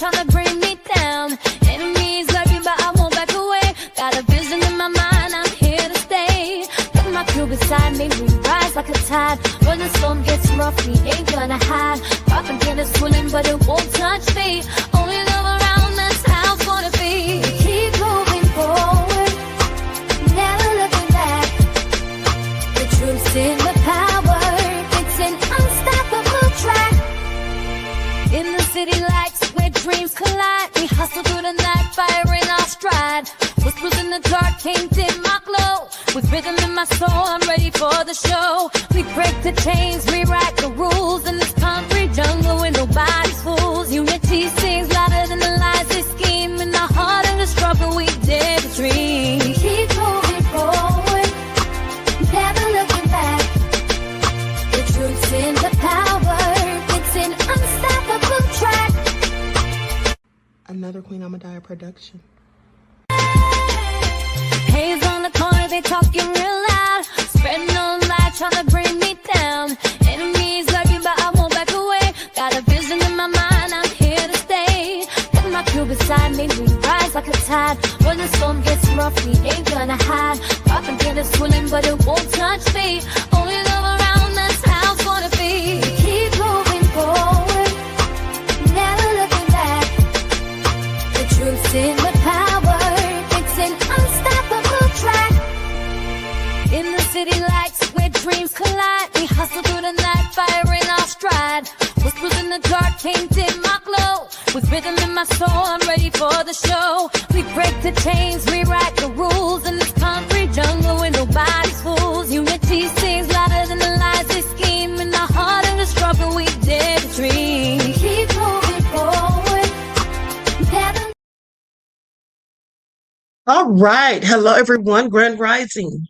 trying to bring me down. Enemies lurking, but I won't back away. Got a vision in my mind, I'm here to stay. Got my crew beside me, we rise like a tide. When the storm gets rough, we ain't gonna hide. Rock and get us swilling, but it won't touch me. Only love around, that's how it's gonna be. Keep moving forward, never looking back. The truth's in the power, it's an unstoppable track. In the city lights where dreams collide, we hustle through the night, fire in our stride. Whispers in the dark can't dim my glow. With rhythm in my soul, I'm ready for the show. We break the chains, rewrite the rules. In this concrete jungle where nobody's fools. Unity sings louder than the lies they scheme. In the heart of the struggle, we dare to dream. Keep moving forward, never looking back. The truth's in the power, it's an unstoppable track. Another Queen Ahmadiyyah production. Haze on the corner, they talking real loud. Spreading no light, trying to bring me down. Enemies lurking, but I won't back away. Got a vision in my mind, I'm here to stay. Got my crew beside me, we rise like a tide. When the storm gets rough, we ain't gonna hide. Rock and get us swilling, but it won't touch me. Only love around, that's how it's gonna be. Keep moving forward, never looking back. The truth's in the power, it's an unstoppable track. In the city lights where dreams collide, we hustle through the night, fire in our stride. Whispers in the dark can't dim my glow. With rhythm in my soul, I'm ready for the show. We break the chains, rewrite the rules. In this concrete jungle where nobody's fools. Unity sings louder than the lies they scheme. In the heart of the struggle, we dare to dream. Keep moving forward, never. All right. Hello, everyone. Grand Rising.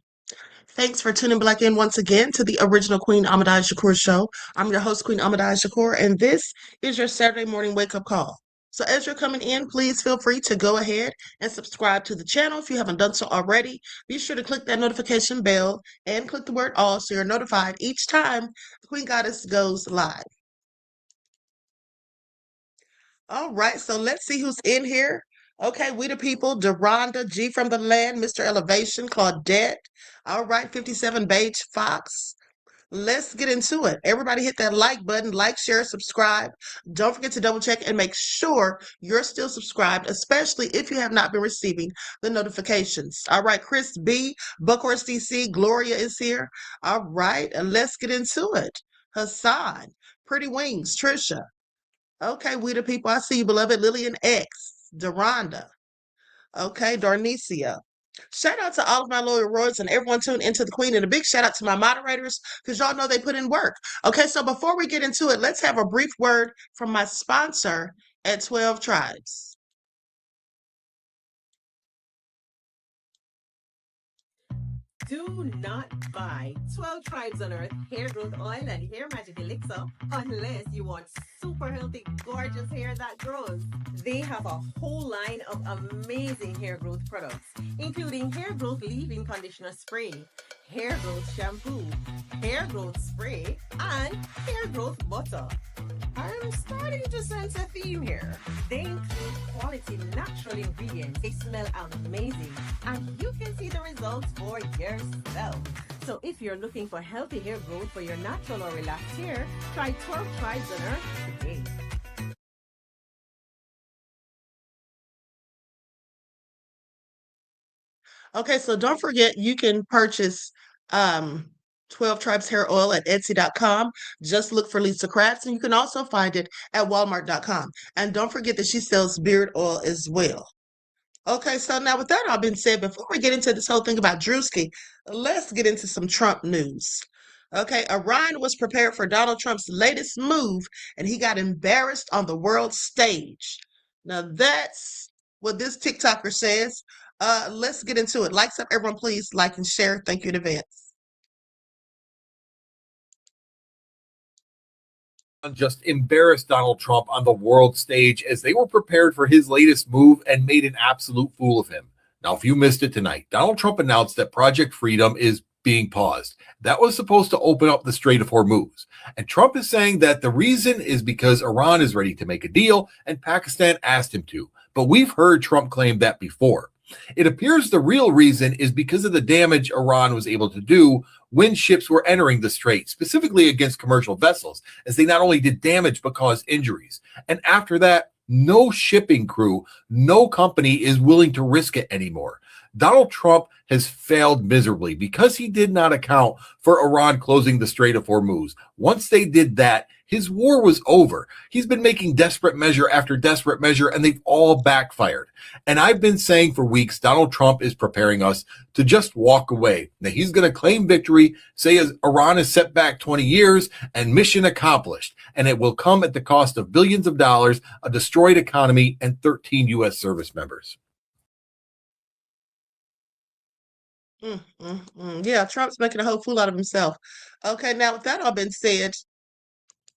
Thanks for tuning back in once again to the original Queen Ahmadiyyah Shakur show. I'm your host, Queen Ahmadiyyah Shakur, and this is your Saturday morning wake-up call. So as you're coming in, please feel free to go ahead and subscribe to the channel if you haven't done so already. Be sure to click that notification bell and click the word all so you're notified each time the Queen Goddess goes live. All right, so let's see who's in here. Okay, we the people, Deronda, G from the land, Mr. Elevation, Claudette. All right, 57 Beige Fox. Let's get into it. Everybody hit that like button, like, share, subscribe. Don't forget to double check and make sure you're still subscribed, especially if you have not been receiving the notifications. All right, Chris B, Buckhorse DC, Gloria is here. All right, and let's get into it. Hassan, Pretty Wings, Trisha. Okay, we the people, I see you, beloved. Lillian X, Deronda. Okay, Darnicia. Shout out to all of my loyal royals and everyone tuned into the Queen, and a big shout out to my moderators because y'all know they put in work. Okay, so before we get into it, let's have a brief word from my sponsor at 12 Tribes. Do not buy 12 Tribes on Earth hair growth oil and hair magic elixir unless you want super healthy, gorgeous hair that grows. They have a whole line of amazing hair growth products, including hair growth leave-in conditioner spray, hair growth shampoo, hair growth spray, and hair growth butter. I'm starting to sense a theme here. They include quality natural ingredients. They smell amazing, and you can see the results for yourself. So if you're looking for healthy hair growth for your natural or relaxed hair, try 12 Tribes on Earth today. Okay, so don't forget you can purchase 12 Tribes Hair Oil at Etsy.com. Just look for Lisa Kratz, and you can also find it at Walmart.com. And don't forget that she sells beard oil as well. Okay, so now with that all being said, before we get into this whole thing about Druski, let's get into some Trump news. Okay, Orion was prepared for Donald Trump's latest move, and he got embarrassed on the world stage. Now that's what this TikToker says. Let's get into it. Likes up, everyone, please like and share. Thank you in advance. Just embarrassed Donald Trump on the world stage as they were prepared for his latest move and made an absolute fool of him. Now, if you missed it tonight, Donald Trump announced that Project Freedom is being paused. That was supposed to open up the Strait of Hormuz. And Trump is saying that the reason is because Iran is ready to make a deal and Pakistan asked him to. But we've heard Trump claim that before. It appears the real reason is because of the damage Iran was able to do when ships were entering the strait, specifically against commercial vessels, as they not only did damage but caused injuries. And after that, no shipping crew, no company is willing to risk it anymore. Donald Trump has failed miserably because he did not account for Iran closing the Strait of Hormuz. Once they did that, his war was over. He's been making desperate measure after desperate measure, and they've all backfired. And I've been saying for weeks, Donald Trump is preparing us to just walk away. Now, he's going to claim victory, say as Iran is set back 20 years, and mission accomplished. And it will come at the cost of billions of dollars, a destroyed economy, and 13 U.S. service members. Yeah, Trump's making a whole fool out of himself. Okay, now with that all been said,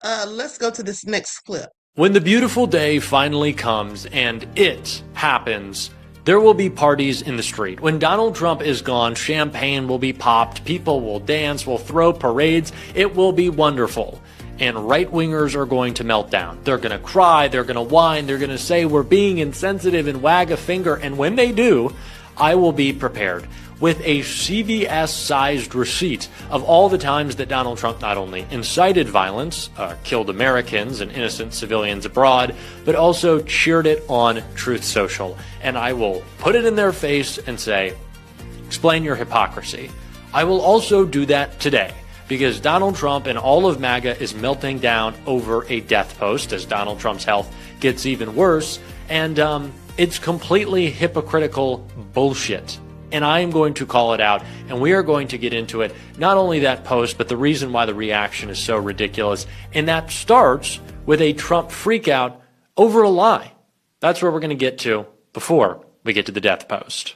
let's go to this next clip. When the beautiful day finally comes, and it happens, there will be parties in the street. When Donald Trump is gone, champagne will be popped, people will dance, will throw parades. It will be wonderful. And right-wingers are going to melt down. They're going to cry, they're going to whine, they're going to say we're being insensitive and wag a finger. And when they do, I will be prepared with a CVS-sized receipt of all the times that Donald Trump not only incited violence, killed Americans and innocent civilians abroad, but also cheered it on Truth Social. And I will put it in their face and say, explain your hypocrisy. I will also do that today, because Donald Trump and all of MAGA is melting down over a death post as Donald Trump's health gets even worse. And it's completely hypocritical bullshit. And I am going to call it out, and we are going to get into it. Not only that post, but the reason why the reaction is so ridiculous. And that starts with a Trump freakout over a lie. That's where we're going to get to before we get to the death post.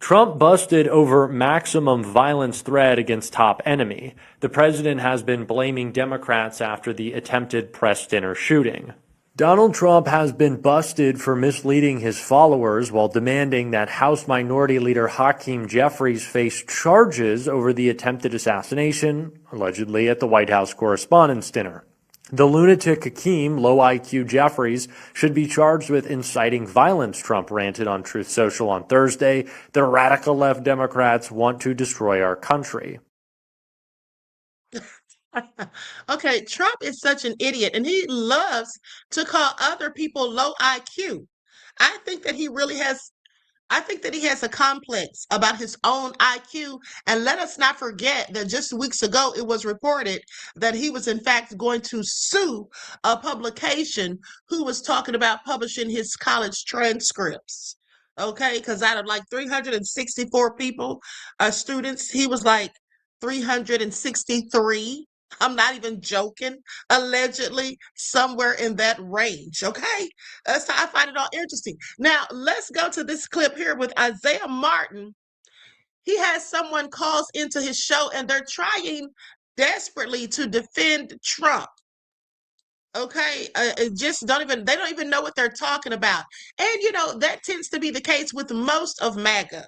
Trump busted over maximum violence threat against top enemy. The president has been blaming Democrats after the attempted press dinner shooting. Donald Trump has been busted for misleading his followers while demanding that House Minority Leader Hakeem Jeffries face charges over the attempted assassination, allegedly at the White House Correspondents' Dinner. The lunatic Hakeem, low IQ Jeffries, should be charged with inciting violence, Trump ranted on Truth Social on Thursday. The radical left Democrats want to destroy our country. Okay, Trump is such an idiot, and he loves to call other people low IQ. I think that he really has a complex about his own IQ. And let us not forget that just weeks ago, it was reported that he was in fact going to sue a publication who was talking about publishing his college transcripts. Okay, because out of like 364 people, students, he was like 363. I'm not even joking. Allegedly, somewhere in that range. Okay, so I find it all interesting. Now, let's go to this clip here with Isaiah Martin. He has someone calls into his show, and they're trying desperately to defend Trump. Okay, they don't even know what they're talking about. And you know, that tends to be the case with most of MAGA.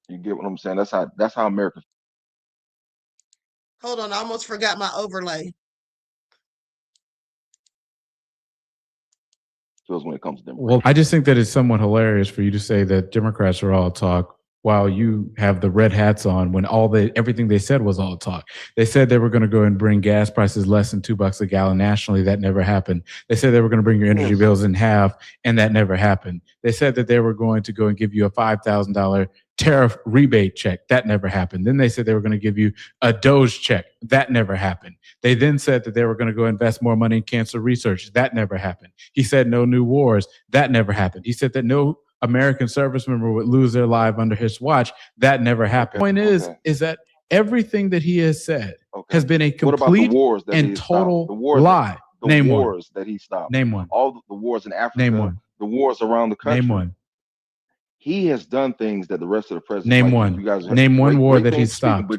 You get what I'm saying? That's how America Hold on, I almost forgot my overlay. feels when it comes to them. Well, I just think that it's somewhat hilarious for you to say that Democrats are all talk while you have the red hats on when everything they said was all talk. They said they were going to go and bring gas prices less than $2 a gallon nationally. That never happened. They said they were going to bring your energy bills in half, and that never happened. They said that they were going to go and give you a $5,000 tariff rebate check. That never happened. Then they said they were going to give you a Doge check. That never happened. They then said that they were going to go invest more money in cancer research. That never happened. He said no new wars. That never happened. He said that no American service member would lose their life under his watch. That never happened. The point is that everything that he has said has been a complete and total lie. Name wars that he stopped. Name one. All the wars in Africa. Name one. The wars around the country. Name one. He has done things that the rest of the presidents. Name one. You guys name one war that he stopped.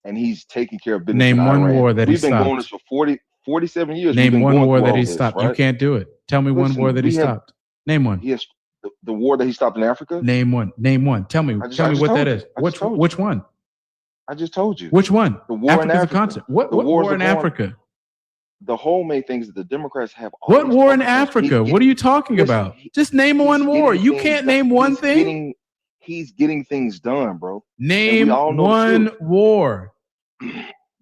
And he's taking care of business. Name one war that he stopped. We've been going this for 47 years. Name one war that he stopped. You can't do it. Tell me one war that he stopped. Name one. The war that he stopped in Africa? Name one. Name one. Tell me. Tell me what that is. Which one? I just told you. Which one? The war in Africa's Africa. a continent. What war in Africa? The whole main thing is that the Democrats have. What war in Africa? What are you talking about? Just name one war. You can't name one thing. He's getting things done, bro. Name one war.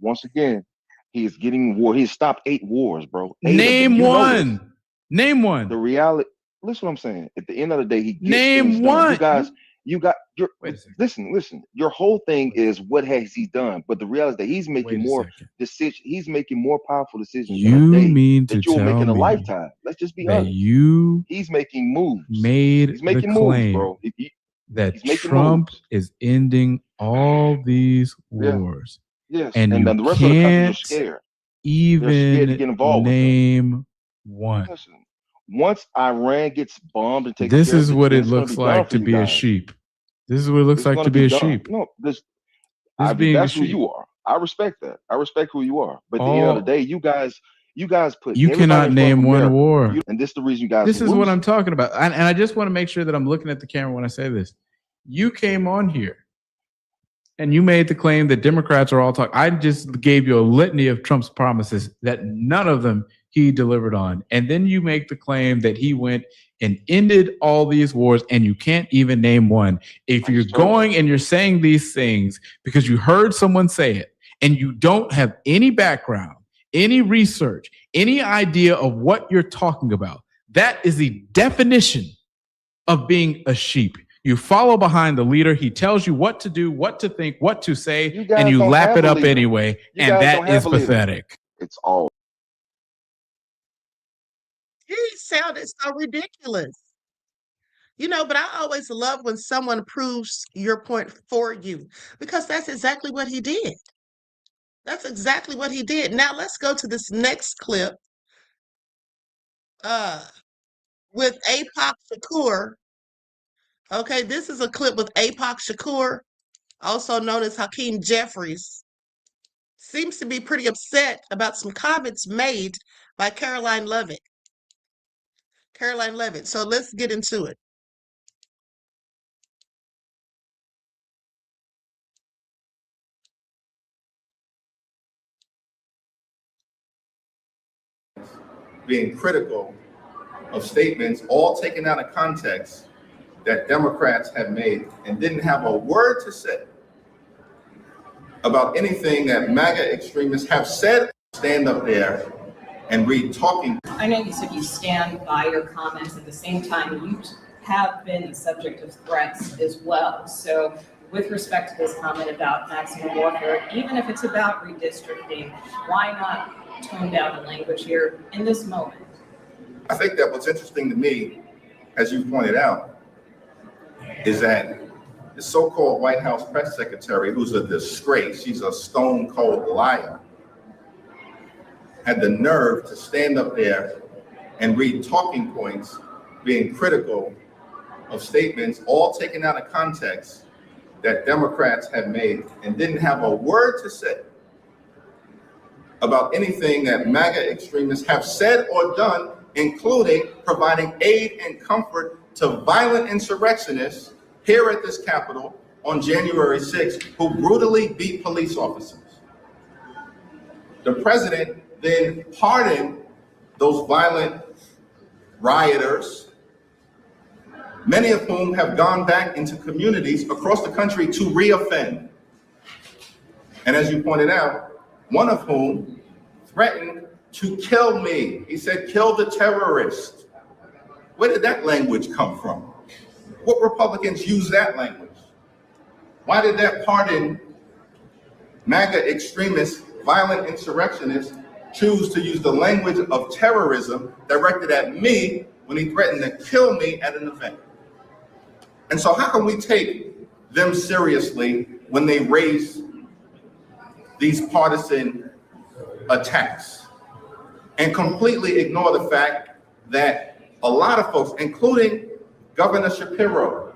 Once again, he is getting war. He's stopped 8 wars, bro. Name one. Name one. The reality. Listen, what I'm saying. At the end of the day, he gets name one. You got your listen. Your whole thing is what has he done? But the reality is that he's making more decisions. He's making more powerful decisions. You mean to tell me in a lifetime? Let's just be honest. He's making moves. He's making moves, bro. That Trump is ending all these wars. Yes, and then the rest of the country is scared. Even They're scared to get involved name one. Listen, once Iran gets bombed and taken, this is what it looks like to be a sheep. This is what it looks like to be a sheep. No, that's who you are. I respect that. I respect who you are. But at the end of the day, you guys put. You cannot name one war, and this is the reason you guys. This is what I'm talking about, and I just want to make sure that I'm looking at the camera when I say this. You came on here, and you made the claim that Democrats are all talk. I just gave you a litany of Trump's promises that none of them he delivered on, and then you make the claim that he went and ended all these wars, and you can't even name one. If you're going and you're saying these things because you heard someone say it, and you don't have any background, any research, any idea of what you're talking about, that is the definition of being a sheep. You follow behind the leader. He tells you what to do, what to think, what to say, and you lap it up anyway. And that is pathetic. It's all. He sounded so ridiculous. But I always love when someone proves your point for you, because that's exactly what he did. That's exactly what he did. Now let's go to this next clip with Ahmadiyyah Shakur. Okay, this is a clip with Ahmadiyyah Shakur, also known as Hakeem Jeffries. Seems to be pretty upset about some comments made by Caroline Leavitt. So let's get into it. Being critical of statements all taken out of context that Democrats have made and didn't have a word to say about anything that MAGA extremists have said. Stand up there and read talking. I know you said you stand by your comments. At the same time, you have been the subject of threats as well. So with respect to this comment about maximum warfare, even if it's about redistricting, why not tone down the language here in this moment? I think that what's interesting to me, as you pointed out, is that the so-called White House press secretary, who's a disgrace, she's a stone cold liar, had the nerve to stand up there and read talking points being critical of statements all taken out of context that Democrats have made and didn't have a word to say about anything that MAGA extremists have said or done, including providing aid and comfort to violent insurrectionists here at this Capitol on January 6th, who brutally beat police officers. The president then pardoned those violent rioters, many of whom have gone back into communities across the country to reoffend. And as you pointed out, one of whom threatened to kill me. He said, kill the terrorist. Where did that language come from? What Republicans use that language? Why did that pardon MAGA extremists, violent insurrectionists, choose to use the language of terrorism directed at me when he threatened to kill me at an event? And so how can we take them seriously when they raise these partisan attacks and completely ignore the fact that a lot of folks, including Governor Shapiro,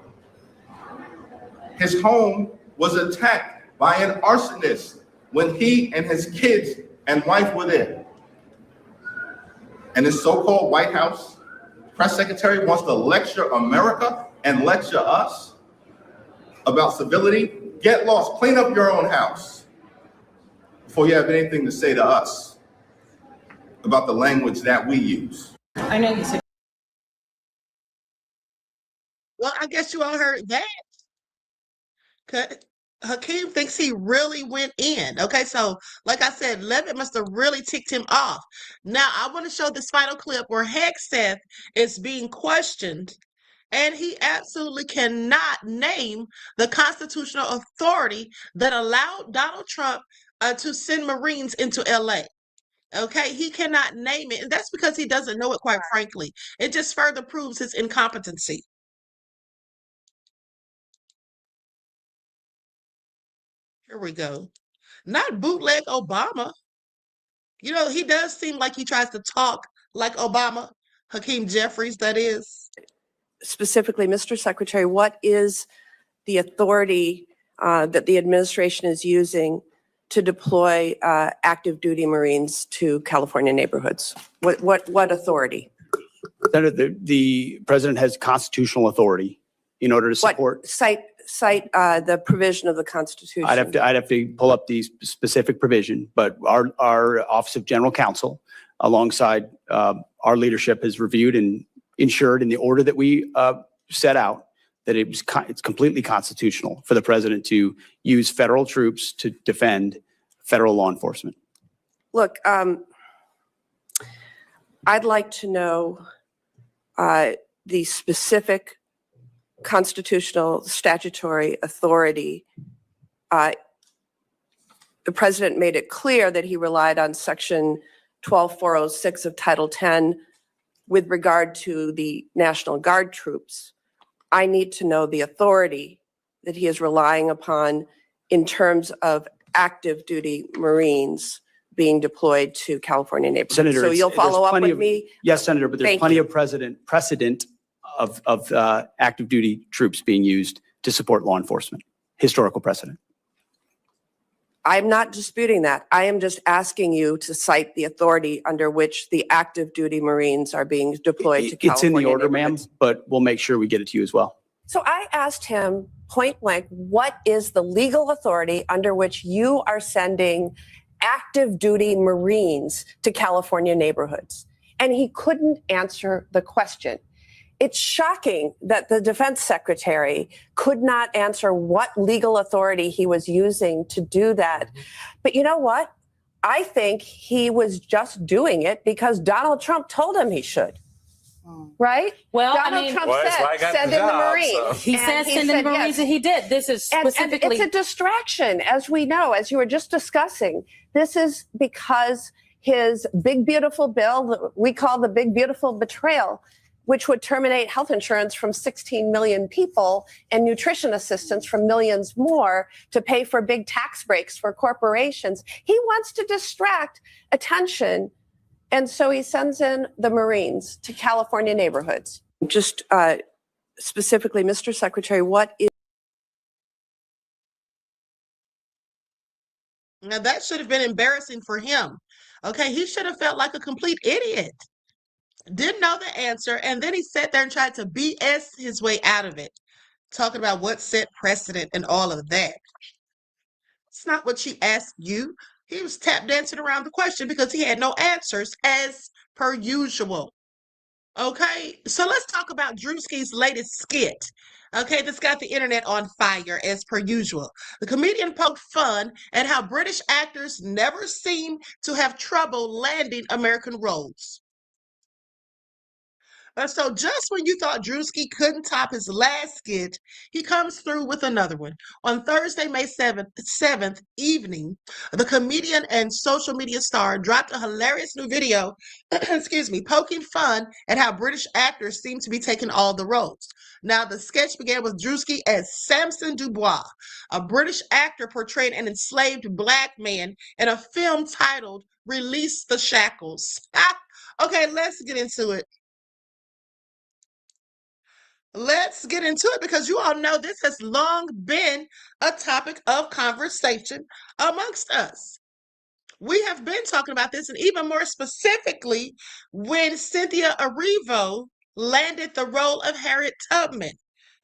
his home was attacked by an arsonist when he and his kids and wife were there. And his so-called White House Press secretary wants to lecture America and lecture us about civility. Get lost, clean up your own house before you have anything to say to us about the language that we use. I know you said. Well, I guess you all heard that. Hakeem thinks he really went in. Okay, so like I said, Leavitt must have really ticked him off. Now, I want to show this final clip where Hegseth is being questioned, and he absolutely cannot name the constitutional authority that allowed Donald Trump to send Marines into LA. Okay, he cannot name it, and that's because he doesn't know it, quite frankly. It just further proves his incompetency. Here we go. Not bootleg Obama. You know, he does seem like he tries to talk like Obama. Hakeem Jeffries, that is. Specifically, Mr. Secretary, what is the authority that the administration is using to deploy active duty Marines to California neighborhoods? What authority? Senator, the president has constitutional authority in order to support. Cite the provision of the Constitution. I'd have to pull up the specific provision, but our Office of General Counsel, alongside our leadership, has reviewed and ensured in the order that we set out that it's completely constitutional for the president to use federal troops to defend federal law enforcement. Look, I'd like to know the specific constitutional statutory authority. The president made it clear that he relied on Section 12406 of Title 10 with regard to the National Guard troops. I need to know the authority that he is relying upon in terms of active duty Marines being deployed to California neighborhoods. Senator, so you'll follow up with me? Yes, Senator, but there's Thank plenty you. of precedent of active duty troops being used to support law enforcement. Historical precedent. I'm not disputing that. I am just asking you to cite the authority under which the active duty Marines are being deployed to California. It's in the order, ma'am, neighborhoods. but we'll make sure we get it to you as well. So I asked him point blank, what is the legal authority under which you are sending active duty Marines to California neighborhoods? And he couldn't answer the question. It's shocking that the defense secretary could not answer what legal authority he was using to do that. But you know what? I think he was just doing it because Donald Trump told him he should. Right? Well, Donald Trump said, send in the Marines. He said send in the Marines, and he did. This is specifically. And it's a distraction, as we know, as you were just discussing. This is because his big, beautiful bill that we call the big, beautiful betrayal, which would terminate health insurance from 16 million people and nutrition assistance from millions more to pay for big tax breaks for corporations. He wants to distract attention. And so he sends in the Marines to California neighborhoods. Just specifically, Mr. Secretary, what is... Now, that should have been embarrassing for him. Okay, he should have felt like a complete idiot. Didn't know the answer, and then he sat there and tried to BS his way out of it, talking about what set precedent and all of that. It's not what she asked you. He was tap dancing around the question because he had no answers, as per usual. Okay, so let's talk about Druski's latest skit. Okay, this got the internet on fire, as per usual. The comedian poked fun at how British actors never seem to have trouble landing American roles. So just when you thought Druski couldn't top his last skit, he comes through with another one. On Thursday, May 7th evening, the comedian and social media star dropped a hilarious new video, poking fun at how British actors seem to be taking all the roles. Now, the sketch began with Druski as Samson Dubois, a British actor portraying an enslaved black man in a film titled Release the Shackles. Okay, let's get into it. Let's get into it because you all know this has long been a topic of conversation amongst us. We have been talking about this, and even more specifically, when Cynthia Erivo landed the role of Harriet Tubman.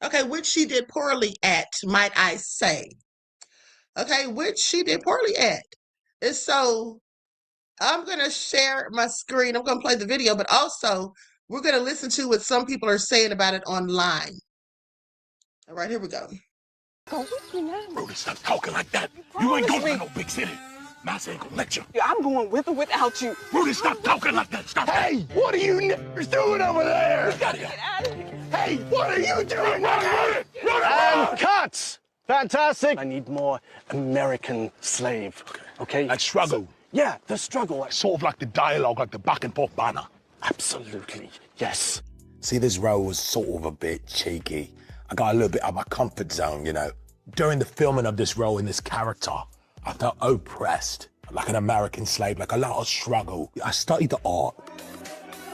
Okay, which she did poorly at, might I say. Okay, which she did poorly at. And so I'm going to share my screen. I'm going to play the video, but also we're going to listen to what some people are saying about it online. All right, here we go. Rudy, stop talking like that. You ain't going to no big city. Mass ain't gonna let you. I'm going with or without you. Rudy, stop talking like that. Stop. Hey, what are you niggers doing over there? We gotta get out of here. Hey, what are you doing? Run! And cut! Fantastic. I need more American slave. Okay? Like struggle. Yeah, the struggle. Sort of like the dialogue, like the back and forth banner. Absolutely, yes. See, this role was sort of a bit cheeky. I got a little bit out of my comfort zone, you know. During the filming of this role in this character, I felt oppressed, like an American slave, like a lot of struggle. I studied the art.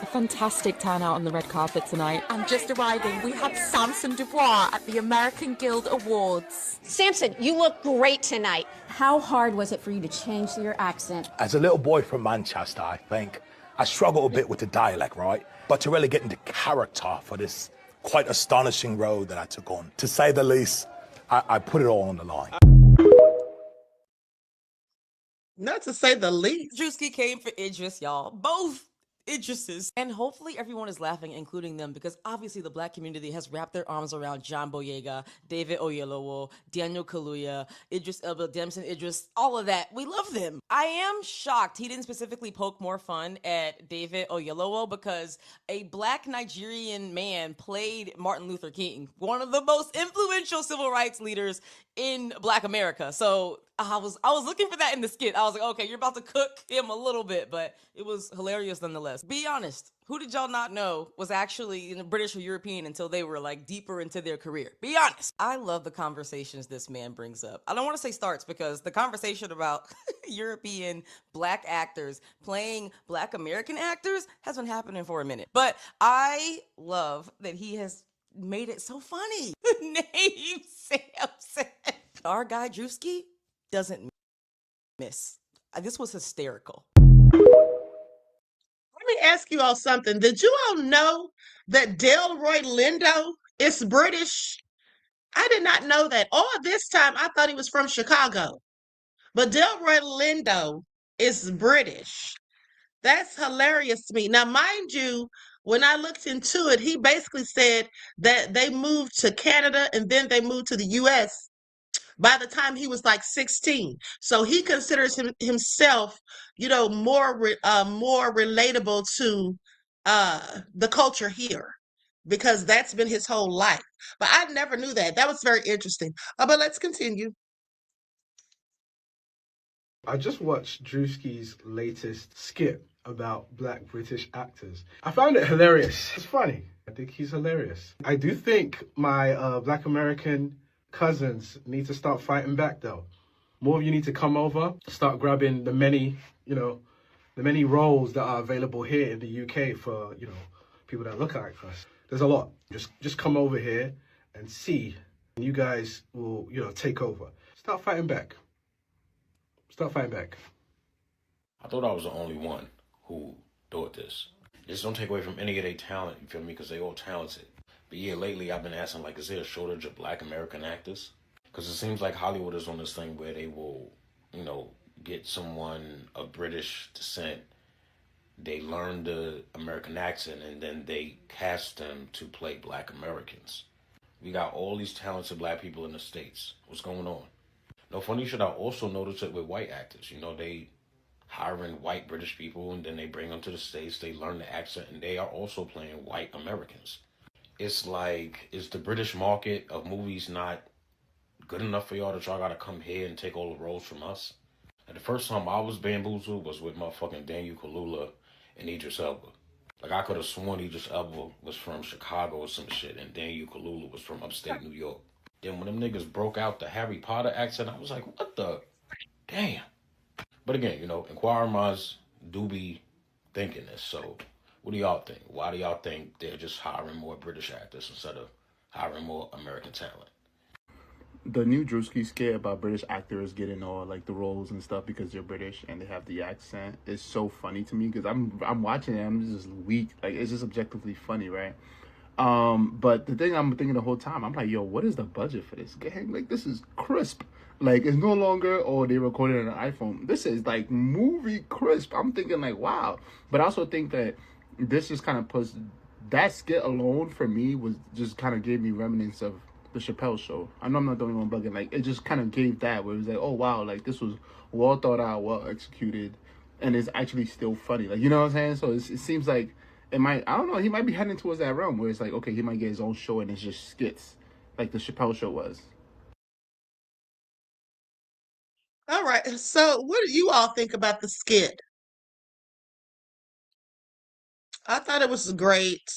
A fantastic turnout on the red carpet tonight. And just arriving, we have Samson Dubois at the American Guild Awards. Samson, you look great tonight. How hard was it for you to change your accent? As a little boy from Manchester, I think, I struggled a bit with the dialect, right? But to really get into character for this quite astonishing role that I took on, to say the least, I put it all on the line. Not to say the least. Druski came for Idris, y'all. Both Idrises. And hopefully everyone is laughing, including them, because obviously the Black community has wrapped their arms around John Boyega, David Oyelowo, Daniel Kaluuya, Idris Elba, Damson Idris, all of that. We love them. I am shocked he didn't specifically poke more fun at David Oyelowo because a Black Nigerian man played Martin Luther King, one of the most influential civil rights leaders in Black America. So I was looking for that in the skit. I was like, okay, you're about to cook him a little bit, but it was hilarious nonetheless. Be honest. Who did y'all not know was actually British or European until they were like deeper into their career? Be honest. I love the conversations this man brings up. I don't want to say starts because the conversation about European Black actors playing Black American actors has been happening for a minute. But I love that he has made it so funny. Name Samson. Our guy Druski doesn't miss. This was hysterical. Let me ask you all something. Did you all know that Delroy Lindo is British? I did not know that. All this time, I thought he was from Chicago. But Delroy Lindo is British. That's hilarious to me. Now, mind you, when I looked into it, he basically said that they moved to Canada and then they moved to the U.S. by the time he was like 16. So he considers himself, more relatable to the culture here because that's been his whole life. But I never knew that. That was very interesting. But let's continue. I just watched Druski's latest skit about Black British actors. I found it hilarious. It's funny. I think he's hilarious. I do think my Black American cousins need to start fighting back though. More of you need to come over, start grabbing the many roles that are available here in the UK for, people that look like us. There's a lot. Just come over here and see. And you guys will, take over. Start fighting back. Start fighting back. I thought I was the only one who thought this. Just don't take away from any of their talent, you feel me? Because they all talented. But yeah, lately I've been asking, like, is there a shortage of Black American actors? Because it seems like Hollywood is on this thing where they will, get someone of British descent, they learn the American accent, and then they cast them to play Black Americans. We got all these talented Black people in the States. What's going on? No, funny shit, I also noticed it with white actors. They hiring white British people, and then they bring them to the States, they learn the accent, and they are also playing white Americans. It's like, is the British market of movies not good enough for y'all that y'all gotta come here and take all the roles from us? And the first time I was bamboozled was with motherfucking Daniel Kaluuya and Idris Elba. Like, I could have sworn Idris Elba was from Chicago or some shit, and Daniel Kaluuya was from upstate New York. Then when them niggas broke out the Harry Potter accent, I was like, what the? Damn. But again, inquiring minds do be thinking this, so what do y'all think? Why do y'all think they're just hiring more British actors instead of hiring more American talent? the new Druski skit about British actors getting all like the roles and stuff because they're British and they have the accent is so funny to me because I'm watching it, I'm just weak. Like it's just objectively funny, right? But the thing I'm thinking the whole time, I'm like, yo, what is the budget for this gang? Like this is crisp. Like it's no longer, oh, they recorded on an iPhone. This is like movie crisp. I'm thinking like, wow. But I also think that this just kind of puts that skit alone for me was just kind of gave me remnants of the Chappelle Show. I know I'm not the only one bugging. Like it just kind of gave that where it was like, oh wow, like this was well thought out, well executed, and it's actually still funny. Like you know what I'm saying? So it seems like it might. I don't know. He might be heading towards that realm where it's like, okay, he might get his own show and it's just skits, like the Chappelle Show was. All right. So what do you all think about the skit? I thought it was great.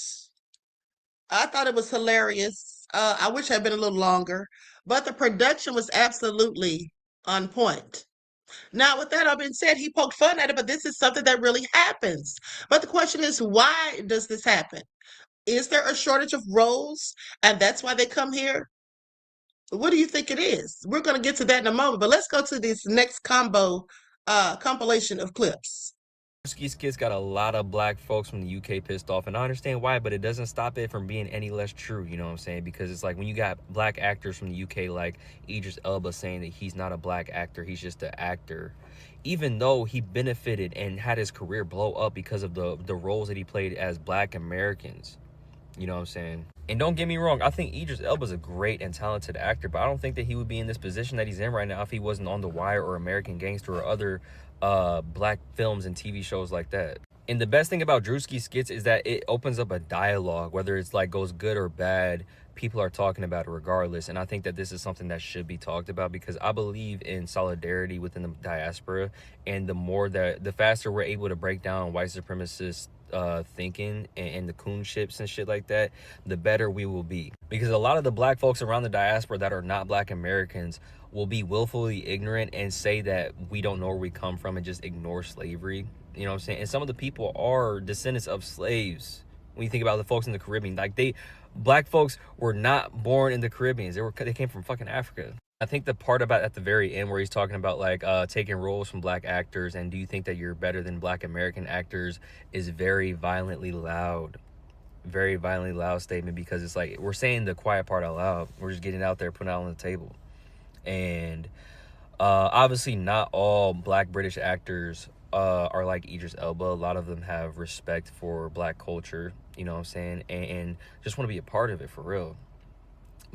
I thought it was hilarious. I wish it had been a little longer, but the production was absolutely on point. Now, with that all being said, he poked fun at it, but this is something that really happens. But the question is, why does this happen? Is there a shortage of roles, and that's why they come here? What do you think it is? We're going to get to that in a moment, but let's go to this next compilation of clips. Skit's got a lot of black folks from the UK pissed off, and I understand why, but it doesn't stop it from being any less true, you know what I'm saying? Because it's like when you got black actors from the UK like Idris Elba saying that he's not a black actor, he's just an actor, even though he benefited and had his career blow up because of the roles that he played as black Americans, you know what I'm saying? And don't get me wrong, I think Idris Elba's a great and talented actor, but I don't think that he would be in this position that he's in right now if he wasn't on The Wire or American Gangster or other black films and TV shows like that. And the best thing about Druski skits is that it opens up a dialogue, whether it's like goes good or bad, people are talking about it regardless. And I think that this is something that should be talked about because I believe in solidarity within the diaspora, and the faster we're able to break down white supremacist thinking and the coonships and shit like that, the better we will be. Because a lot of the black folks around the diaspora that are not black Americans will be willfully ignorant and say that we don't know where we come from and just ignore slavery. You know what I'm saying? And some of the people are descendants of slaves. When you think about the folks in the Caribbean, like black folks were not born in the Caribbean. They came from fucking Africa. I think the part about at the very end where he's talking about like taking roles from black actors and do you think that you're better than black American actors is very violently loud statement, because it's like we're saying the quiet part out loud. We're just getting it out there, putting it out on the table. And obviously not all black British actors are like Idris Elba. A lot of them have respect for black culture, you know what I'm saying, and just want to be a part of it for real.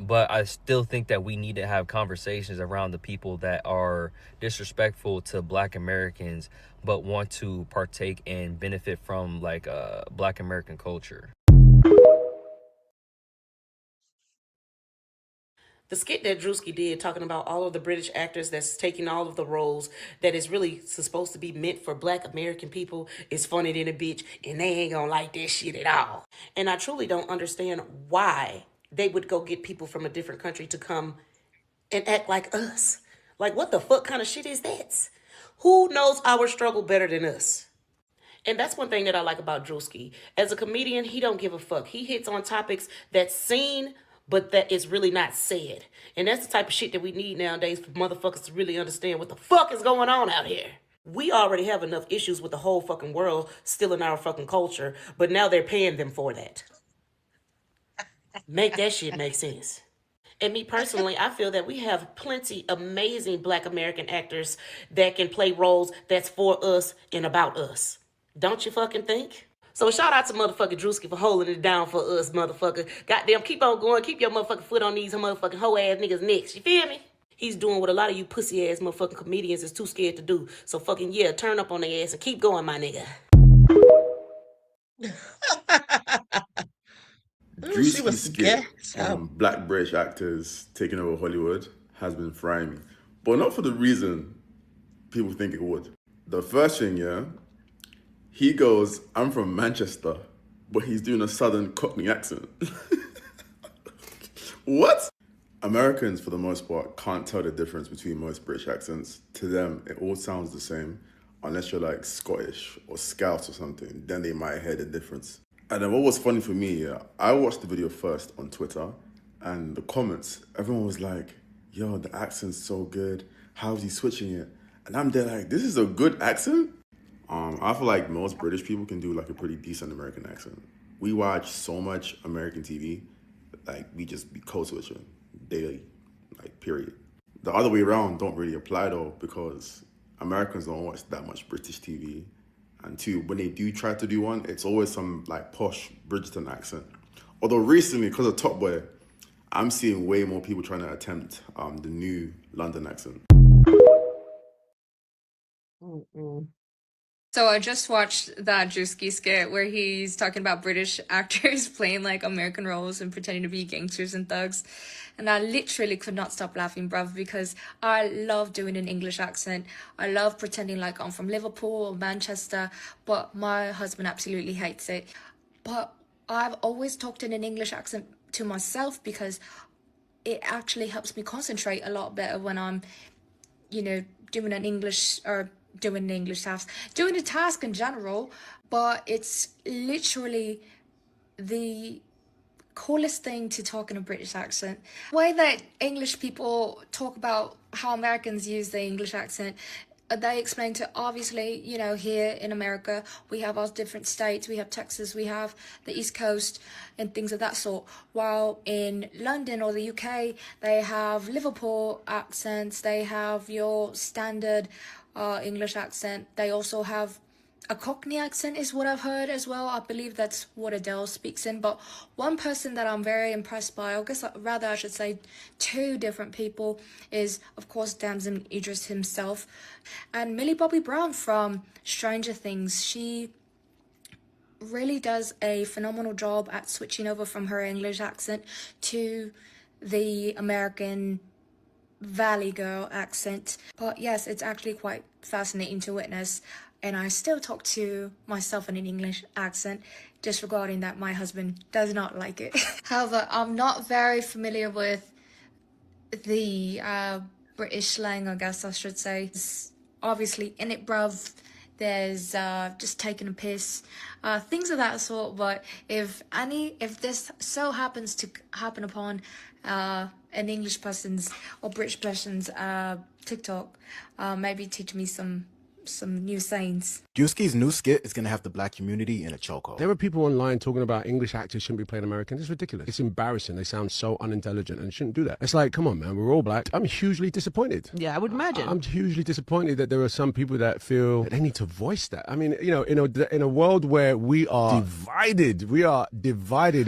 But I still think that we need to have conversations around the people that are disrespectful to black Americans but want to partake and benefit from like black American culture. The skit that Druski did talking about all of the British actors that's taking all of the roles that is really supposed to be meant for black American people is funny than a bitch, and they ain't gonna like that shit at all. And I truly don't understand why they would go get people from a different country to come and act like us. Like, what the fuck kind of shit is that? Who knows our struggle better than us? And that's one thing that I like about Druski. As a comedian, he don't give a fuck. He hits on topics that's seen, but that is really not said. And that's the type of shit that we need nowadays for motherfuckers to really understand what the fuck is going on out here. We already have enough issues with the whole fucking world stealing our fucking culture, but now they're paying them for that. Make that shit make sense. And me personally, I feel that we have plenty amazing black American actors that can play roles that's for us and about us. Don't you fucking think? So shout out to motherfucking Druski for holding it down for us, motherfucker. Goddamn, keep on going. Keep your motherfucking foot on these motherfucking hoe-ass niggas' necks. You feel me? He's doing what a lot of you pussy-ass motherfucking comedians is too scared to do. So fucking yeah, turn up on their ass and keep going, my nigga. Druski's skit on black British actors taking over Hollywood has been frying me. But not for the reason people think it would. The first thing, yeah, he goes, I'm from Manchester, but he's doing a southern Cockney accent. What? Americans, for the most part, can't tell the difference between most British accents. To them, it all sounds the same, unless you're like Scottish or Scouse or something. Then they might hear the difference. And then what was funny for me, I watched the video first on Twitter, and the comments, everyone was like, yo, the accent's so good. How is he switching it? And I'm there like, this is a good accent? I feel like most British people can do like a pretty decent American accent. We watch so much American TV, like we just be code switching daily, like period. The other way around don't really apply though, because Americans don't watch that much British TV. And two, when they do try to do one, it's always some like posh Bridgerton accent. Although recently, because of Top Boy, I'm seeing way more people trying to attempt the new London accent. So I just watched that Druski skit where he's talking about British actors playing like American roles and pretending to be gangsters and thugs. And I literally could not stop laughing, bruv, because I love doing an English accent. I love pretending like I'm from Liverpool or Manchester, but my husband absolutely hates it. But I've always talked in an English accent to myself because it actually helps me concentrate a lot better when I'm, doing an English or doing an English task, doing a task in general. But it's literally the coolest thing to talk in a British accent. The way that English people talk about how Americans use the English accent, they explain to, obviously, here in America, we have our different states. We have Texas, we have the East Coast and things of that sort. While in London or the UK, they have Liverpool accents. They have your standard English accent. They also have a Cockney accent is what I've heard as well. I believe that's what Adele speaks in. But one person that I'm very impressed by, I guess rather I should say two different people, is of course Damson Idris himself and Millie Bobby Brown from Stranger Things. She really does a phenomenal job at switching over from her English accent to the American Valley Girl accent. But yes, it's actually quite fascinating to witness. And I still talk to myself in an English accent, disregarding that my husband does not like it. However, I'm not very familiar with the British slang, I guess I should say. It's obviously in it, bruv. There's just taking a piss, things of that sort. But if this so happens to happen upon an English person's or British person's TikTok, maybe teach me some new sayings. Druski's new skit is going to have the black community in a chokehold. There are people online talking about English actors shouldn't be playing Americans. It's ridiculous. It's embarrassing. They sound so unintelligent and shouldn't do that. It's like, come on, man, we're all black. I'm hugely disappointed. Yeah, I would imagine. I'm hugely disappointed that there are some people that feel that they need to voice that. I mean, in a world where we are divided,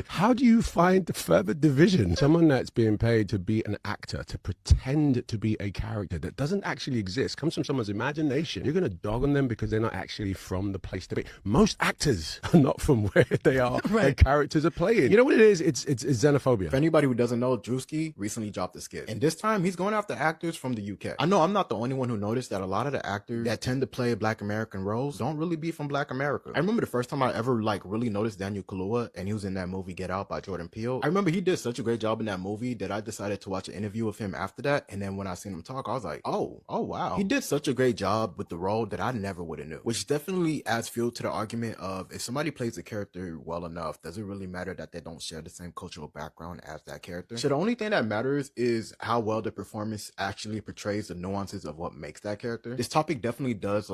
how do you find further division? Someone that's being paid to be an actor, to pretend to be a character that doesn't actually exist, comes from someone's imagination. You're going to dog on them because they're not actually from the place to be. Most actors are not from where they are. Right. Their characters are playing. You know what it is? It's xenophobia. For anybody who doesn't know, Druski recently dropped a skit. And this time, he's going after actors from the UK. I know I'm not the only one who noticed that a lot of the actors that tend to play Black American roles don't really be from Black America. I remember the first time I ever really noticed Daniel Kaluuya, and he was in that movie Get Out by Jordan Peele. I remember he did such a great job in that movie that I decided to watch an interview with him after that. And then when I seen him talk, I was like, oh wow. He did such a great job with the role that I never would have knew, which definitely adds fuel to the argument of if somebody plays a character well enough, does it really matter that they don't share the same cultural background as that character? So the only thing that matters is how well the performance actually portrays the nuances of what makes that character. This topic definitely does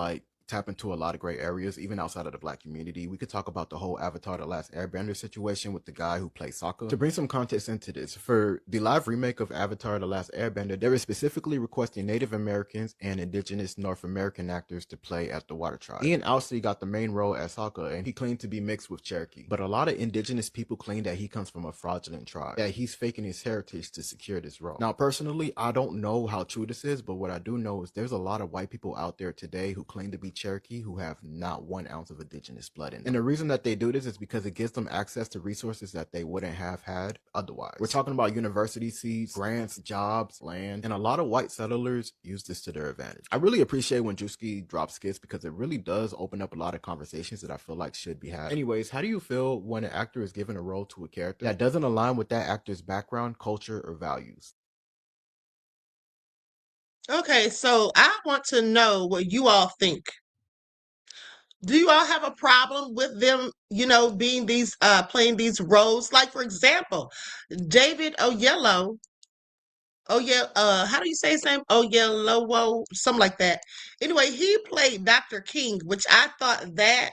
tap into a lot of gray areas, even outside of the Black community. We could talk about the whole Avatar: The Last Airbender situation with the guy who plays Sokka. To bring some context into this, for the live remake of Avatar: The Last Airbender, they were specifically requesting Native Americans and indigenous North American actors to play as the Water Tribe. Ian Ousley got the main role as Sokka, and he claimed to be mixed with Cherokee. But a lot of indigenous people claim that he comes from a fraudulent tribe, that he's faking his heritage to secure this role. Now, personally, I don't know how true this is, but what I do know is there's a lot of white people out there today who claim to be Cherokee who have not 1 ounce of indigenous blood in them. And the reason that they do this is because it gives them access to resources that they wouldn't have had otherwise. We're talking about university seats, grants, jobs, land, and a lot of white settlers use this to their advantage. I really appreciate when Druski drops skits because it really does open up a lot of conversations that I feel like should be had. Anyways, how do you feel when an actor is given a role to a character that doesn't align with that actor's background, culture, or values? Okay, so I want to know what you all think. Do you all have a problem with them, being playing these roles? Like, for example, David Oyelowo Oh yeah, how do you say his name? Oh yeah, Lowo, something like that. Anyway, he played Dr. King, which I thought that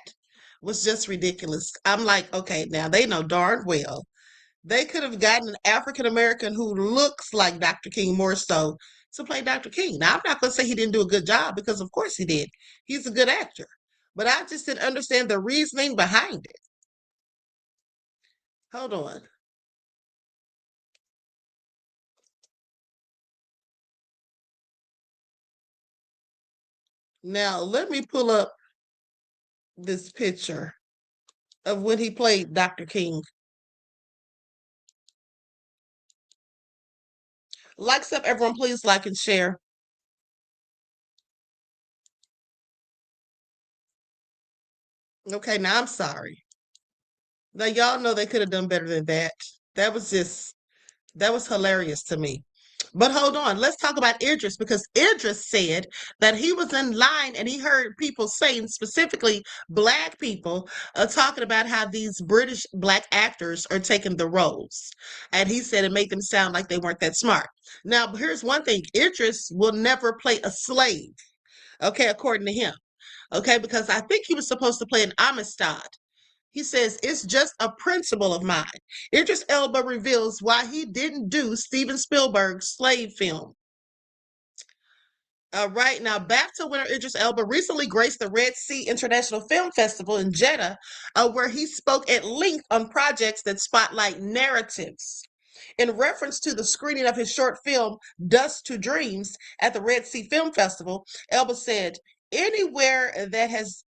was just ridiculous. I'm like, okay, now they know darn well they could have gotten an African American who looks like Dr. King more so to play Dr. King. Now I'm not gonna say he didn't do a good job because of course he did. He's a good actor. But I just didn't understand the reasoning behind it. Hold on. Now let me pull up this picture of when he played Dr. King. Likes up, everyone. Please like and share. Okay, now I'm sorry. Now y'all know they could have done better than that. That was hilarious to me. But hold on, let's talk about Idris because Idris said that he was in line and he heard people saying, specifically black people, talking about how these British black actors are taking the roles. And he said it made them sound like they weren't that smart. Now, here's one thing Idris will never play a slave, okay, according to him, okay, because I think he was supposed to play an Amistad. He says, it's just a principle of mine. Idris Elba reveals why he didn't do Steven Spielberg's slave film. Right now, BAFTA winner Idris Elba recently graced the Red Sea International Film Festival in Jeddah, where he spoke at length on projects that spotlight narratives. In reference to the screening of his short film, Dust to Dreams, at the Red Sea Film Festival, Elba said, anywhere that has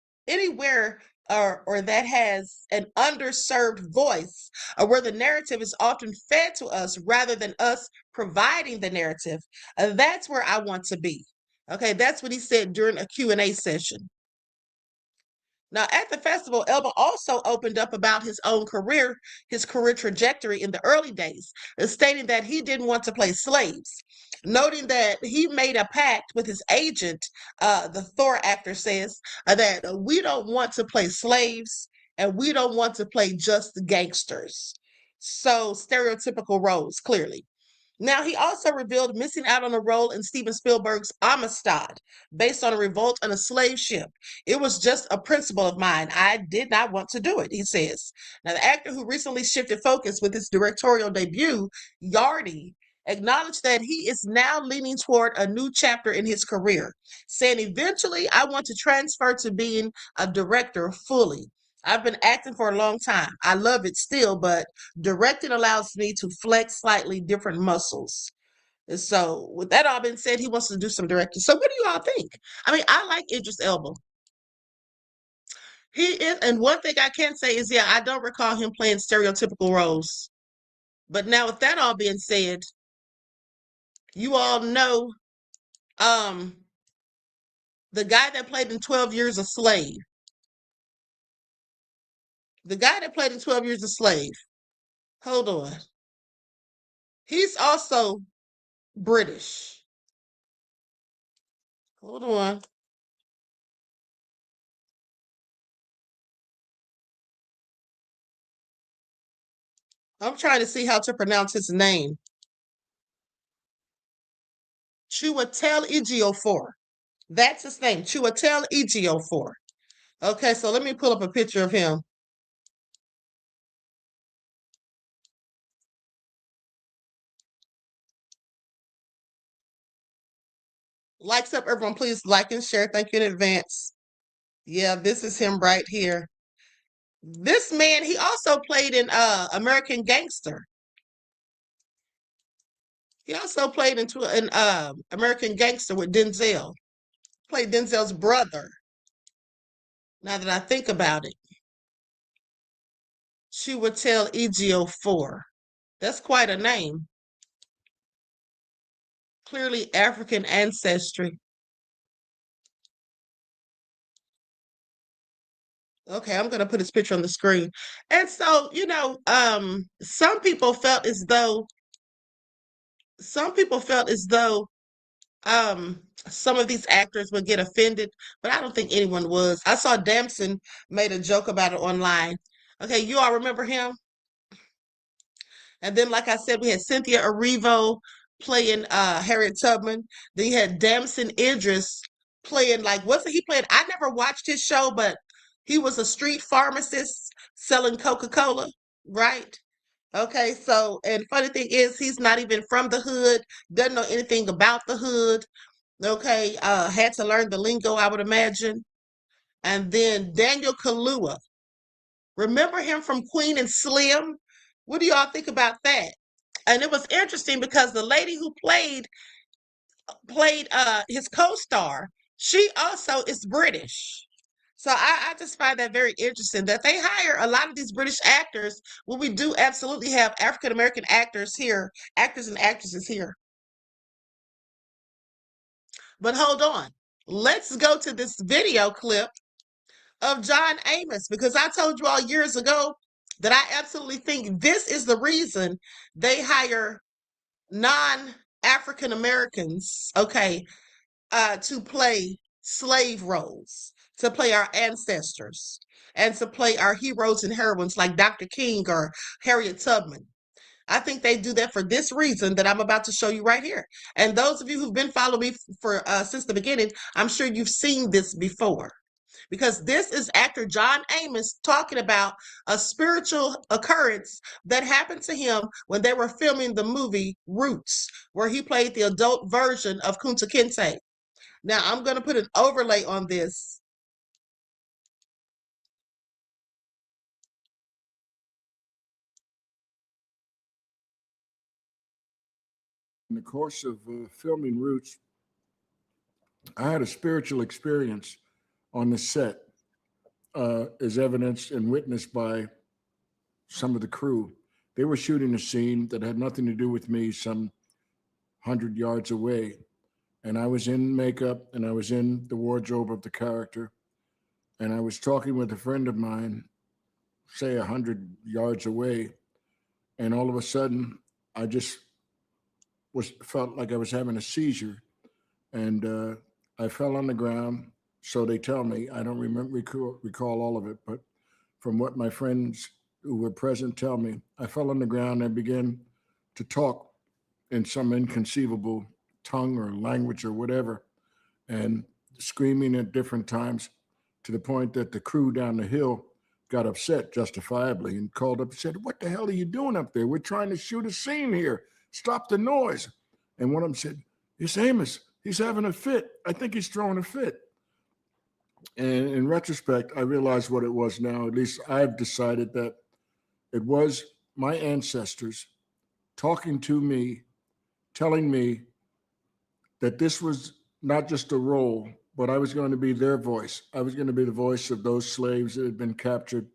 or that has an underserved voice, or where the narrative is often fed to us rather than us providing the narrative, that's where I want to be. Okay, that's what he said during a Q&A session. Now, at the festival, Elba also opened up about his own career, his career trajectory in the early days, stating that he didn't want to play slaves, noting that he made a pact with his agent, the Thor actor says, that we don't want to play slaves and we don't want to play just gangsters. So, stereotypical roles, clearly. Now, he also revealed missing out on a role in Steven Spielberg's Amistad, based on a revolt on a slave ship. It was just a principle of mine. I did not want to do it, he says. Now, the actor who recently shifted focus with his directorial debut, Yardi, acknowledged that he is now leaning toward a new chapter in his career, saying, eventually, I want to transfer to being a director fully. I've been acting for a long time. I love it still, but directing allows me to flex slightly different muscles. And so, with that all being said, he wants to do some directing. So, what do you all think? I mean, I like Idris Elba. He is, and one thing I can say is, yeah, I don't recall him playing stereotypical roles. But now, with that all being said, you all know the guy that played in 12 Years a Slave. The guy that played in 12 Years a Slave. Hold on. He's also British. Hold on. I'm trying to see how to pronounce his name. Chiwetel Ejiofor. That's his name, Chiwetel Ejiofor. Okay, so let me pull up a picture of him. Likes up, everyone. Please like and share. Thank you in advance. Yeah, this is him right here. This man, he also played in American Gangster. He also played in American Gangster with Denzel. Played Denzel's brother. Now that I think about it. Chiwetel Ejiofor. That's quite a name. Clearly African ancestry. Okay, I'm gonna put his picture on the screen. And so, some people felt as though some of these actors would get offended, but I don't think anyone was. I saw Damson made a joke about it online. Okay, you all remember him? And then, like I said, we had Cynthia Erivo, playing Harriet Tubman. Then you had Damson Idris playing, like, wasn't he playing? I never watched his show, but he was a street pharmacist selling Coca-Cola, right? Okay, so, and funny thing is, he's not even from the hood, doesn't know anything about the hood. Okay, had to learn the lingo, I would imagine. And then Daniel Kaluuya. Remember him from Queen and Slim? What do y'all think about that? And it was interesting because the lady who played his co-star, she also is British. So I just find that very interesting that they hire a lot of these British actors when we do absolutely have African American actors here, actors and actresses here. But hold on. Let's go to this video clip of John Amos, because I told you all years ago that I absolutely think this is the reason they hire non-African Americans, okay, to play slave roles, to play our ancestors, and to play our heroes and heroines like Dr. King or Harriet Tubman. I think they do that for this reason that I'm about to show you right here. And those of you who've been following me for since the beginning, I'm sure you've seen this before. Because this is actor John Amos talking about a spiritual occurrence that happened to him when they were filming the movie Roots, where he played the adult version of Kunta Kinte. Now, I'm going to put an overlay on this. In the course of filming Roots, I had a spiritual experience on the set, as evidenced and witnessed by some of the crew. They were shooting a scene that had nothing to do with me, some 100 yards away. And I was in makeup and I was in the wardrobe of the character. And I was talking with a friend of mine, say 100 yards away. And all of a sudden, I just felt like I was having a seizure. And I fell on the ground. So they tell me, I don't recall all of it, but from what my friends who were present tell me, I fell on the ground and began to talk in some inconceivable tongue or language or whatever, and screaming at different times, to the point that the crew down the hill got upset, justifiably, and called up and said, "What the hell are you doing up there? We're trying to shoot a scene here. Stop the noise." And one of them said, "It's Amos. He's having a fit. I think he's throwing a fit." And in retrospect, I realize what it was now. At least I've decided that it was my ancestors talking to me, telling me that this was not just a role, but I was going to be their voice. I was going to be the voice of those slaves that had been captured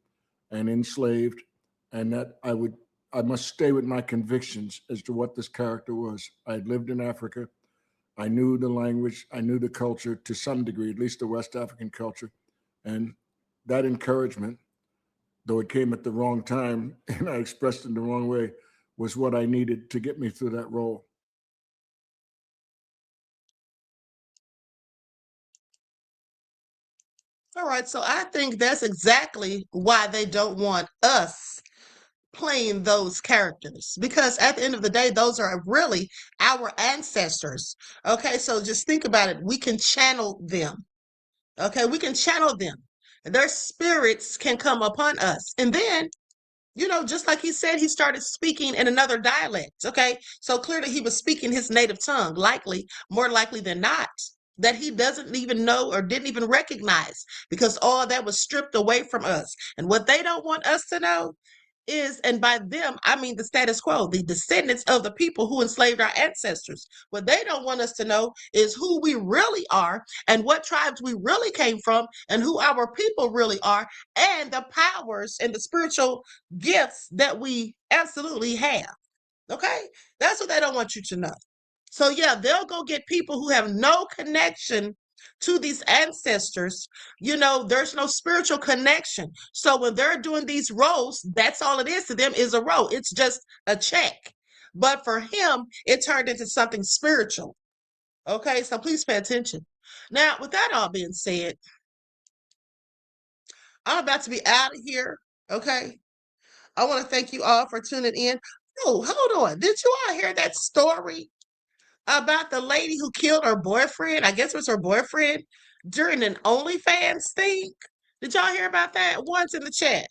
and enslaved, and that I must stay with my convictions as to what this character was. I had lived in Africa. I knew the language, I knew the culture to some degree, at least the West African culture. And that encouragement, though it came at the wrong time and I expressed it in the wrong way, was what I needed to get me through that role. All right, so I think that's exactly why they don't want us playing those characters, because at the end of the day, those are really our ancestors. Okay, so just think about it. We can channel them. Okay, we can channel them. Their spirits can come upon us. And then, you know, just like he said, he started speaking in another dialect. Okay, so clearly he was speaking his native tongue, likely, more likely than not, that he doesn't even know or didn't even recognize, because all that was stripped away from us. And what they don't want us to know is, and by them, I mean the status quo, the descendants of the people who enslaved our ancestors. What they don't want us to know is who we really are and what tribes we really came from and who our people really are and the powers and the spiritual gifts that we absolutely have. Okay? That's what they don't want you to know. So yeah, they'll go get people who have no connection to these ancestors. You know, there's no spiritual connection. So when they're doing these roles, that's all it is to them, is a role. It's just a check. But for him, it turned into something spiritual. Okay, so please pay attention. Now, with that all being said, I'm about to be out of here. Okay. I want to thank you all for tuning in. Oh, hold on. Did you all hear that story about the lady who killed her boyfriend. I guess it was her boyfriend during an OnlyFans thing. Did y'all hear about that? Once in the chat.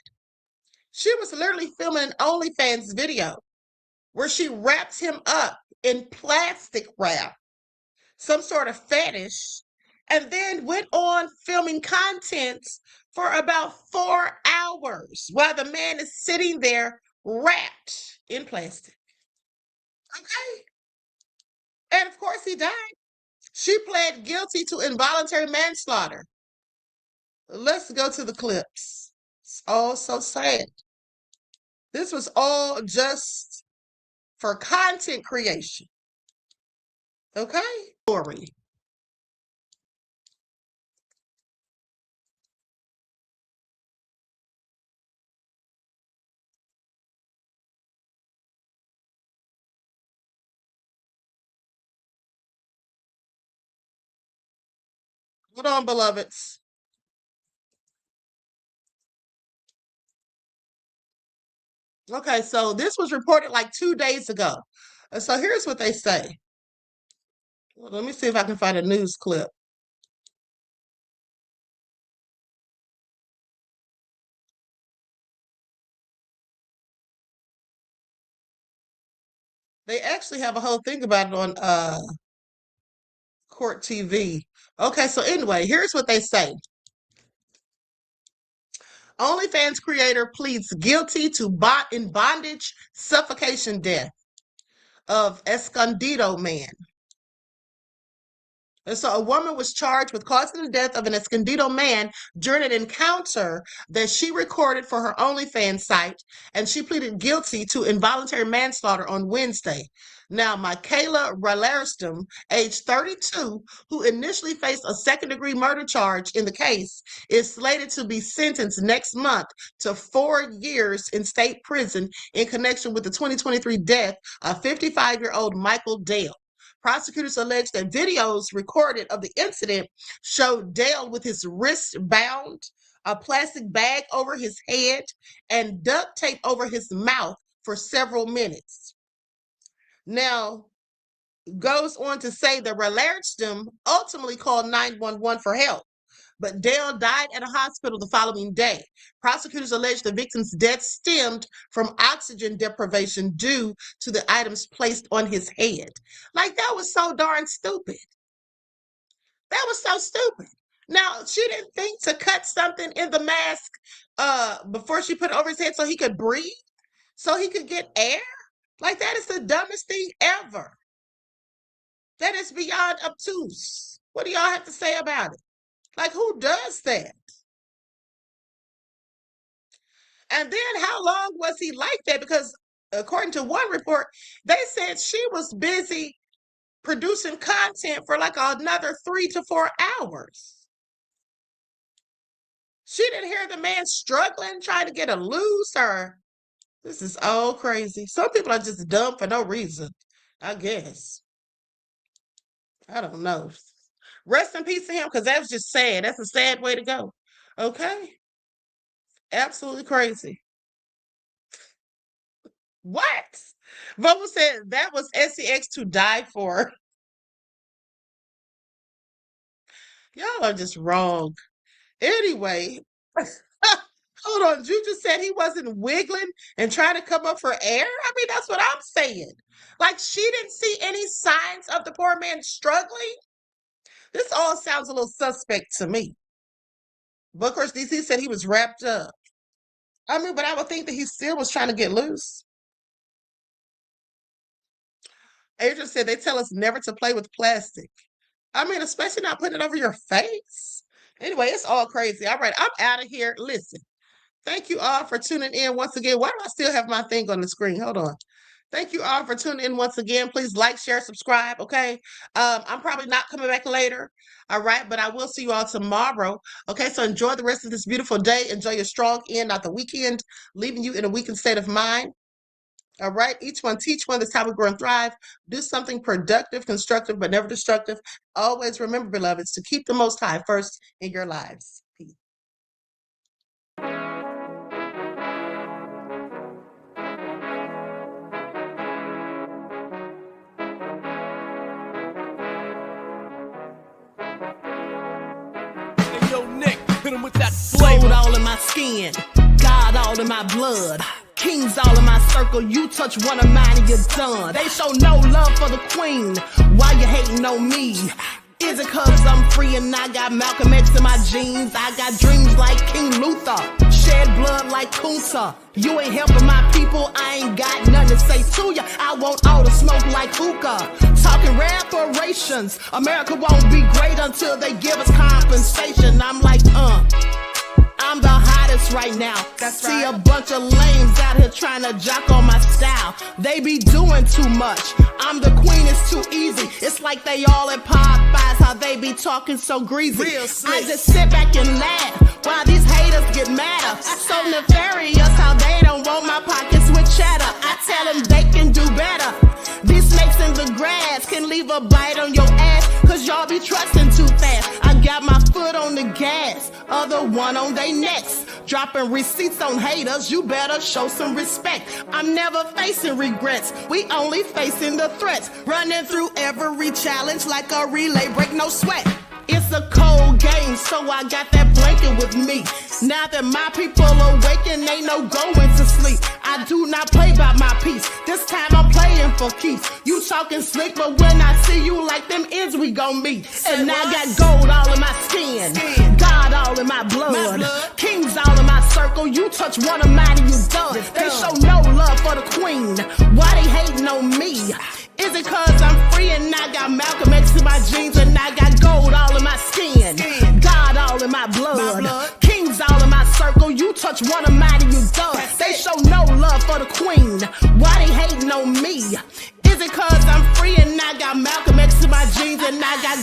She was literally filming an OnlyFans video where she wraps him up in plastic wrap, some sort of fetish, and then went on filming content for about 4 hours while the man is sitting there wrapped in plastic. Okay? And of course he died. She pled guilty to involuntary manslaughter. Let's go to the clips. It's all so sad. This was all just for content creation. Okay? Story. Hold on, beloveds. Okay, so this was reported like 2 days ago. So here's what they say. Let me see if I can find a news clip. They actually have a whole thing about it on Court TV. Okay, so anyway, here's what they say. OnlyFans creator pleads guilty to in bondage suffocation death of Escondido man. And so a woman was charged with causing the death of an Escondido man during an encounter that she recorded for her OnlyFans site, and she pleaded guilty to involuntary manslaughter on Wednesday. Now, Michaela Ralerston, age 32, who initially faced a second-degree murder charge in the case, is slated to be sentenced next month to 4 years in state prison in connection with the 2023 death of 55-year-old Michael Dale. Prosecutors allege that videos recorded of the incident showed Dale with his wrists bound, a plastic bag over his head, and duct tape over his mouth for several minutes. Now, goes on to say that Ralerston ultimately called 911 for help, but Dale died at a hospital the following day. Prosecutors allege the victim's death stemmed from oxygen deprivation due to the items placed on his head. Like, that was so darn stupid. That was so stupid. Now, she didn't think to cut something in the mask before she put it over his head so he could breathe, so he could get air? Like, that is the dumbest thing ever. That is beyond obtuse. What do y'all have to say about it? Like, who does that? And then how long was he like that? Because according to one report, they said she was busy producing content for like another 3 to 4 hours. She didn't hear the man struggling, trying to get a loose, or this is all crazy. Some people are just dumb for no reason, I guess. I don't know. Rest in peace to him, because that was just sad. That's a sad way to go. Okay? Absolutely crazy. What? Vocal said that was SEX to die for. Y'all are just wrong. Anyway, hold on. Juju said he wasn't wiggling and trying to come up for air. I mean, that's what I'm saying. Like, she didn't see any signs of the poor man struggling. This all sounds a little suspect to me. But of course, DC said he was wrapped up. I mean, but I would think that he still was trying to get loose. Adrian said they tell us never to play with plastic. I mean, especially not putting it over your face. Anyway, it's all crazy. All right, I'm out of here. Listen, thank you all for tuning in once again. Why do I still have my thing on the screen? Hold on. Thank you all for tuning in once again. Please like, share, subscribe, okay? I'm probably not coming back later, all right? But I will see you all tomorrow, okay? So enjoy the rest of this beautiful day. Enjoy your strong end, not the weekend, leaving you in a weakened state of mind. All right, each one teach one. That's how we grow and thrive. Do something productive, constructive, but never destructive. Always remember, beloveds, to keep the Most High first in your lives. Peace. hit him with that flavor. Gold all in my skin, God all in my blood. Kings all in my circle, you touch one of mine and you're done. They show no love for the queen, why you hating on me? Is it cause I'm free and I got Malcolm X in my jeans? I got dreams like King Luther, shed blood like Kunta. You ain't helping my people, I ain't got nothing to say to ya. I want all the smoke like hookah. Talking reparations, America won't be great until they give us compensation. I'm like, I'm the hottest right now. That's See right. a bunch of lames out here trying to jock on my style. They be doing too much. I'm the queen, it's too easy. It's like they all at Popeyes, how they be talking so greasy. Real slick. I just sit back and laugh while these haters get madder. So nefarious how they don't want my pockets with cheddar. I tell them they can do better. These snakes in the grass can leave a bite on your ass, cause y'all be trusting too fast. I got my foot on the gas, other one on they necks. Dropping receipts on haters, you better show some respect. I'm never facing regrets, we only facing the threats. Running through every challenge like a relay, break no sweat. It's a cold game, so I got that blanket with me. Now that my people awaken, ain't no going to sleep. I do not play by my piece, this time I'm playing for keeps. You talking slick, but when I see you like them ends, we gon' meet. And I got gold all in my skin, God all in my blood. Kings all in my circle, you touch one of mine and you done. They show no love for the queen, why they hating on me? Is it cause I'm free and I got Malcolm X in my jeans and I got gold all in my skin, God all in my blood. Kings all in my circle, you touch one of mine and you done. They show no love for the queen, why they hating on me? Is it cause I'm free and I got Malcolm X in my jeans and I got